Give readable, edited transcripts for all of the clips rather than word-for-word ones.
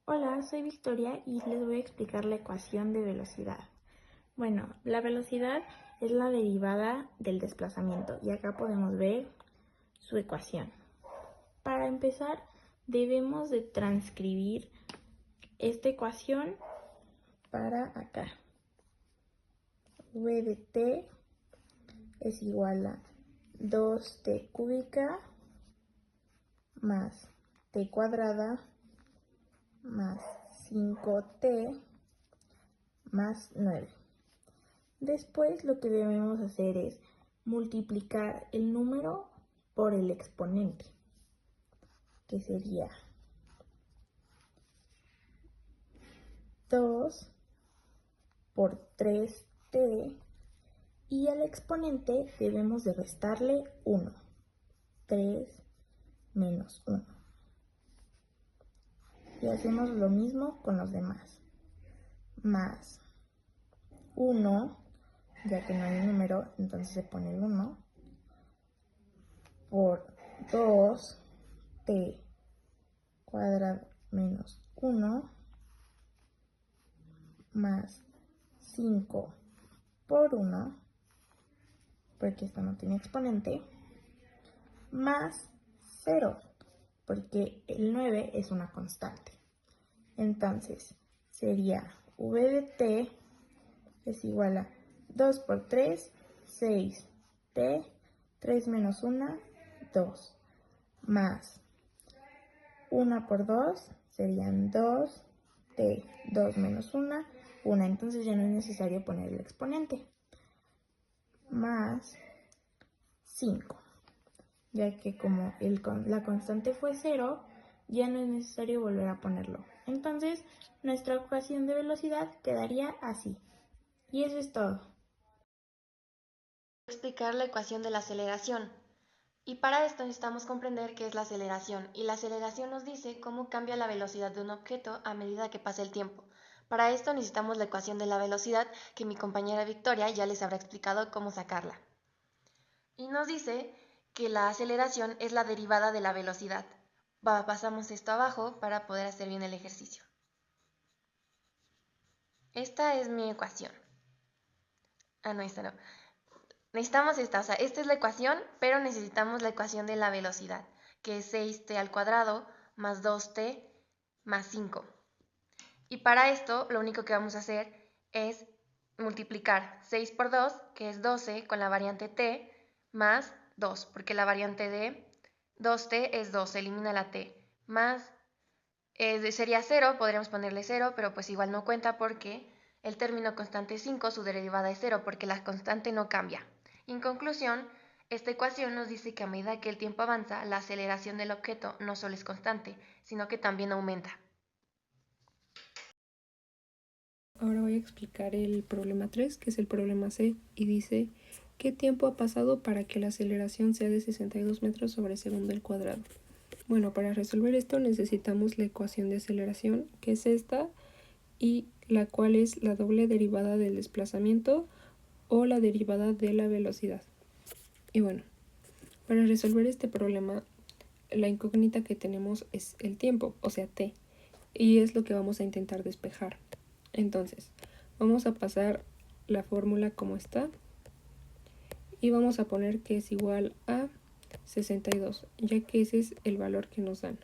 Hola, soy Victoria y les voy a explicar la ecuación de velocidad. Bueno, la velocidad es la derivada del desplazamiento y acá podemos ver su ecuación. Para empezar, debemos de transcribir esta ecuación para acá. V de t es igual a 2t cúbica más t cuadrada más 5t más 9. Después lo que debemos hacer es multiplicar el número por el exponente, que sería 2 por 3t, y al exponente debemos de restarle 1, 3 menos 1. Y hacemos lo mismo con los demás, más 1, ya que no hay número, entonces se pone el 1, por 2t cuadrado menos 1, más 5 por 1, porque esto no tiene exponente, más 0, porque el 9 es una constante. Entonces, sería v de t es igual a 2 por 3, 6t, 3 menos 1, 2, más 1 por 2 serían 2t, 2 menos 1, 1. Entonces ya no es necesario poner el exponente. Más 5, ya que como la constante fue 0, ya no es necesario volver a ponerlo. Entonces, nuestra ecuación de velocidad quedaría así. Y eso es todo. Explicar la ecuación de la aceleración. Y para esto necesitamos comprender qué es la aceleración. Y la aceleración nos dice cómo cambia la velocidad de un objeto a medida que pasa el tiempo. Para esto necesitamos la ecuación de la velocidad, que mi compañera Victoria ya les habrá explicado cómo sacarla. Y nos dice que la aceleración es la derivada de la velocidad. Pasamos esto abajo para poder hacer bien el ejercicio. Esta es mi ecuación. No, esta no. Necesitamos esta, esta es la ecuación, pero necesitamos la ecuación de la velocidad, que es 6t al cuadrado más 2t más 5. Y para esto, lo único que vamos a hacer es multiplicar 6 por 2, que es 12, con la variante t, más 2, porque la variante de 2t es 2, se elimina la t, más, sería 0, podríamos ponerle 0, pero pues igual no cuenta porque el término constante 5, su derivada es 0, porque la constante no cambia. En conclusión, esta ecuación nos dice que a medida que el tiempo avanza, la aceleración del objeto no solo es constante, sino que también aumenta. Ahora voy a explicar el problema 3, que es el problema C, y dice: ¿qué tiempo ha pasado para que la aceleración sea de 62 metros sobre segundo al cuadrado? Bueno, para resolver esto necesitamos la ecuación de aceleración, que es esta, y la cual es la doble derivada del desplazamiento o la derivada de la velocidad. Y bueno, para resolver este problema, la incógnita que tenemos es el tiempo, o sea, t, y es lo que vamos a intentar despejar. Entonces, vamos a pasar la fórmula como está y vamos a poner que es igual a 62, ya que ese es el valor que nos dan,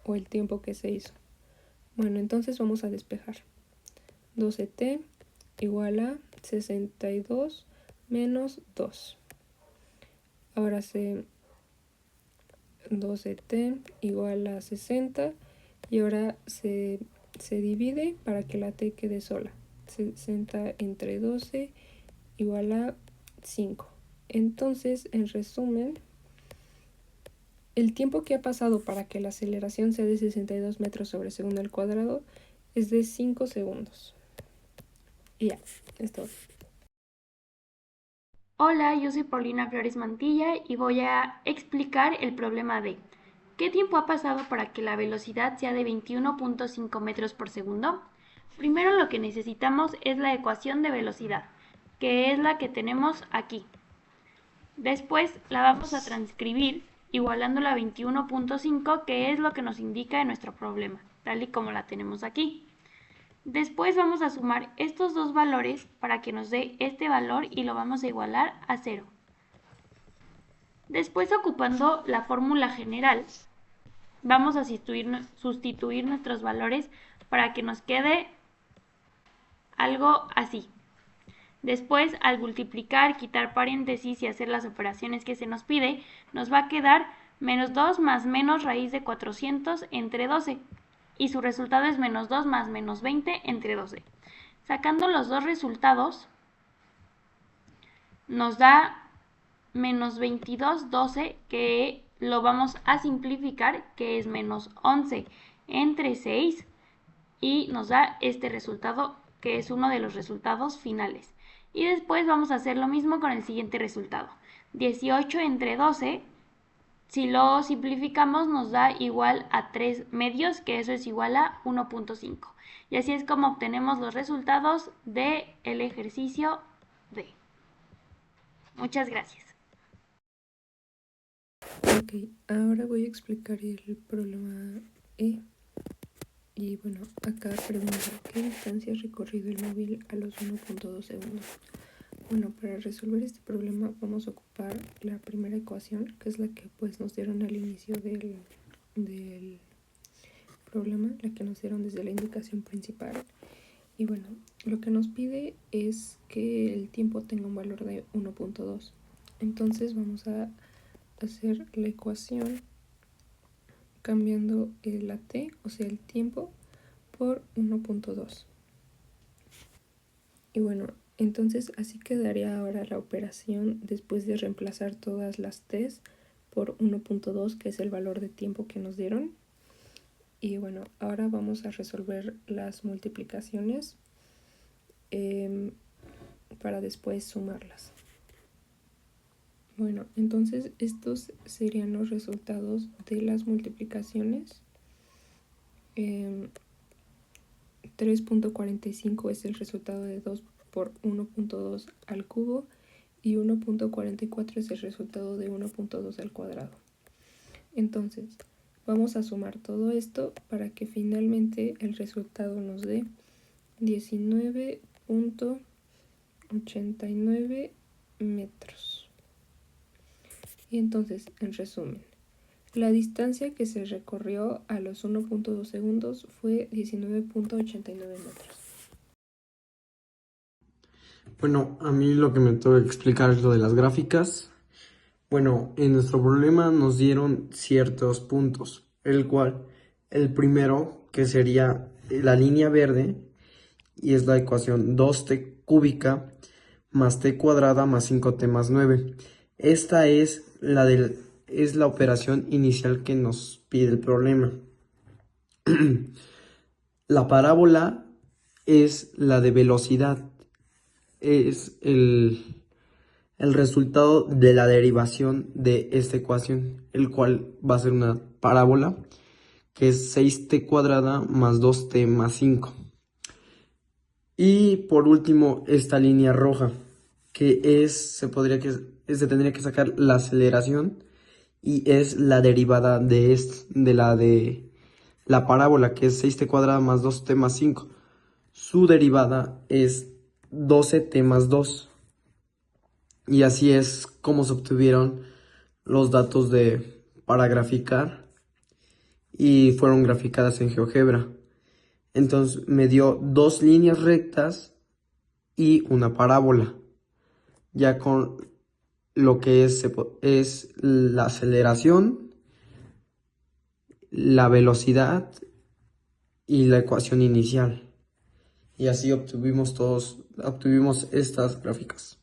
o el tiempo que se hizo. Bueno, entonces vamos a despejar. 12t igual a 62 menos 2. Ahora 12t igual a 60, y ahora se divide para que la t quede sola. 60 entre 12 igual a 5. Entonces, en resumen, el tiempo que ha pasado para que la aceleración sea de 62 metros sobre segundo al cuadrado es de 5 segundos. Y ya, es todo. Hola, yo soy Paulina Flores Mantilla y voy a explicar el problema de ¿qué tiempo ha pasado para que la velocidad sea de 21.5 metros por segundo? Primero lo que necesitamos es la ecuación de velocidad, que es la que tenemos aquí. Después la vamos a transcribir igualándola a 21.5, que es lo que nos indica en nuestro problema. tal y como la tenemos aquí. Después vamos a sumar estos dos valores para que nos dé este valor y lo vamos a igualar a 0. Después, ocupando la fórmula general, vamos a sustituir nuestros valores para que nos quede algo así. Después, al multiplicar, quitar paréntesis y hacer las operaciones que se nos pide, nos va a quedar menos 2 más menos raíz de 400 entre 12. Y su resultado es menos 2 más menos 20 entre 12. Sacando los dos resultados, nos da menos 22/12, que lo vamos a simplificar, que es menos 11 entre 6, y nos da este resultado, que es uno de los resultados finales. Y después vamos a hacer lo mismo con el siguiente resultado. 18 entre 12, si lo simplificamos, nos da igual a 3 medios, que eso es igual a 1.5. Y así es como obtenemos los resultados del ejercicio D. Muchas gracias. Ok, ahora voy a explicar el problema E. Y bueno, acá pregunta, ¿qué distancia ha recorrido el móvil a los 1.2 segundos? Bueno, para resolver este problema vamos a ocupar la primera ecuación, que es la que pues nos dieron al inicio del problema, la que nos dieron desde la indicación principal. Y bueno, lo que nos pide es que el tiempo tenga un valor de 1.2. Entonces vamos a hacer la ecuación cambiando la t, o sea el tiempo, por 1.2. Y bueno, entonces así quedaría ahora la operación después de reemplazar todas las t's por 1.2, que es el valor de tiempo que nos dieron. Y bueno, ahora vamos a resolver las multiplicaciones para después sumarlas. Bueno, entonces estos serían los resultados de las multiplicaciones. 3.45 es el resultado de 2 por 1.2 al cubo y 1.44 es el resultado de 1.2 al cuadrado. Entonces, vamos a sumar todo esto para que finalmente el resultado nos dé 19.89 metros. Y entonces, en resumen, la distancia que se recorrió a los 1.2 segundos fue 19.89 metros. Bueno, a mí lo que me tengo que explicar es lo de las gráficas. Bueno, en nuestro problema nos dieron ciertos puntos, el cual, el primero, que sería la línea verde, y es la ecuación 2t cúbica más t cuadrada más 5t más 9. Esta es la operación inicial que nos pide el problema. La parábola es la de velocidad. Es el resultado de la derivación de esta ecuación, el cual va a ser una parábola que es 6t cuadrada más 2t más 5. Y por último, esta línea roja, que se tendría que sacar la aceleración, y es la derivada de la parábola, que es 6t cuadrada más 2t más 5. Su derivada es 12t más 2. Y así es como se obtuvieron los datos para graficar, y fueron graficadas en GeoGebra. Entonces me dio dos líneas rectas y una parábola, ya con lo que es la aceleración, la velocidad y la ecuación inicial. Y así obtuvimos estas gráficas.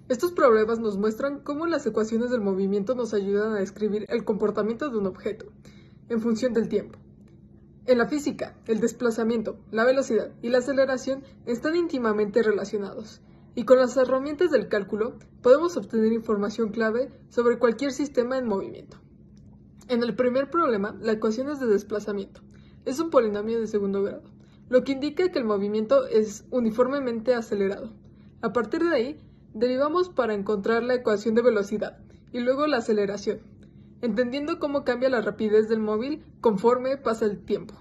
Estos problemas nos muestran cómo las ecuaciones del movimiento nos ayudan a describir el comportamiento de un objeto en función del tiempo. En la física, el desplazamiento, la velocidad y la aceleración están íntimamente relacionados, y con las herramientas del cálculo podemos obtener información clave sobre cualquier sistema en movimiento. En el primer problema, la ecuación es de desplazamiento. Es un polinomio de segundo grado, lo que indica que el movimiento es uniformemente acelerado. A partir de ahí, derivamos para encontrar la ecuación de velocidad y luego la aceleración. entendiendo cómo cambia la rapidez del móvil conforme pasa el tiempo.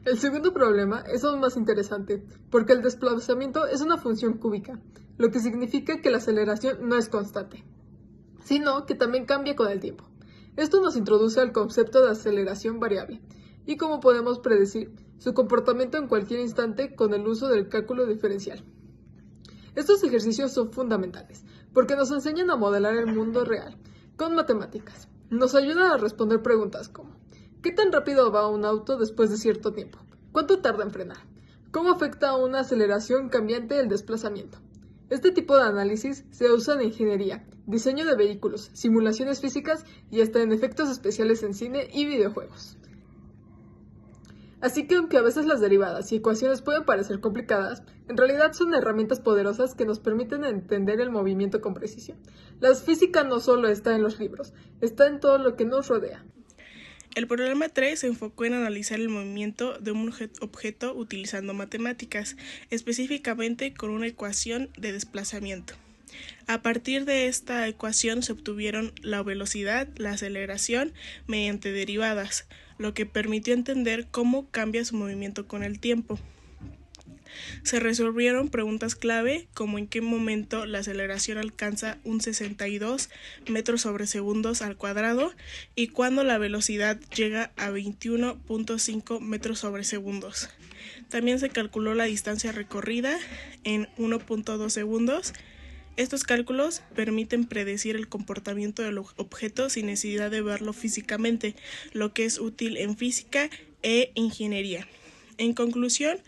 El segundo problema es aún más interesante, porque el desplazamiento es una función cúbica, lo que significa que la aceleración no es constante, sino que también cambia con el tiempo. Esto nos introduce al concepto de aceleración variable, y como podemos predecir su comportamiento en cualquier instante con el uso del cálculo diferencial. Estos ejercicios son fundamentales, porque nos enseñan a modelar el mundo real con matemáticas. Nos ayudan a responder preguntas como: ¿qué tan rápido va un auto después de cierto tiempo? ¿Cuánto tarda en frenar? ¿Cómo afecta a una aceleración cambiante el desplazamiento? Este tipo de análisis se usa en ingeniería, diseño de vehículos, simulaciones físicas y hasta en efectos especiales en cine y videojuegos. Así que aunque a veces las derivadas y ecuaciones pueden parecer complicadas, en realidad son herramientas poderosas que nos permiten entender el movimiento con precisión. La física no solo está en los libros, está en todo lo que nos rodea. El problema 3 se enfocó en analizar el movimiento de un objeto utilizando matemáticas, específicamente con una ecuación de desplazamiento. A partir de esta ecuación se obtuvieron la velocidad, la aceleración mediante derivadas, lo que permitió entender cómo cambia su movimiento con el tiempo. Se resolvieron preguntas clave como en qué momento la aceleración alcanza un 62 metros sobre segundos al cuadrado y cuándo la velocidad llega a 21.5 metros sobre segundos. También se calculó la distancia recorrida en 1.2 segundos. Estos cálculos permiten predecir el comportamiento del objeto sin necesidad de verlo físicamente, lo que es útil en física e ingeniería. En conclusión,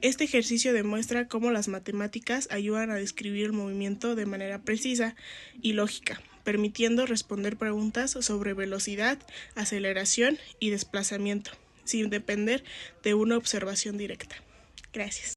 este ejercicio demuestra cómo las matemáticas ayudan a describir el movimiento de manera precisa y lógica, permitiendo responder preguntas sobre velocidad, aceleración y desplazamiento, sin depender de una observación directa. Gracias.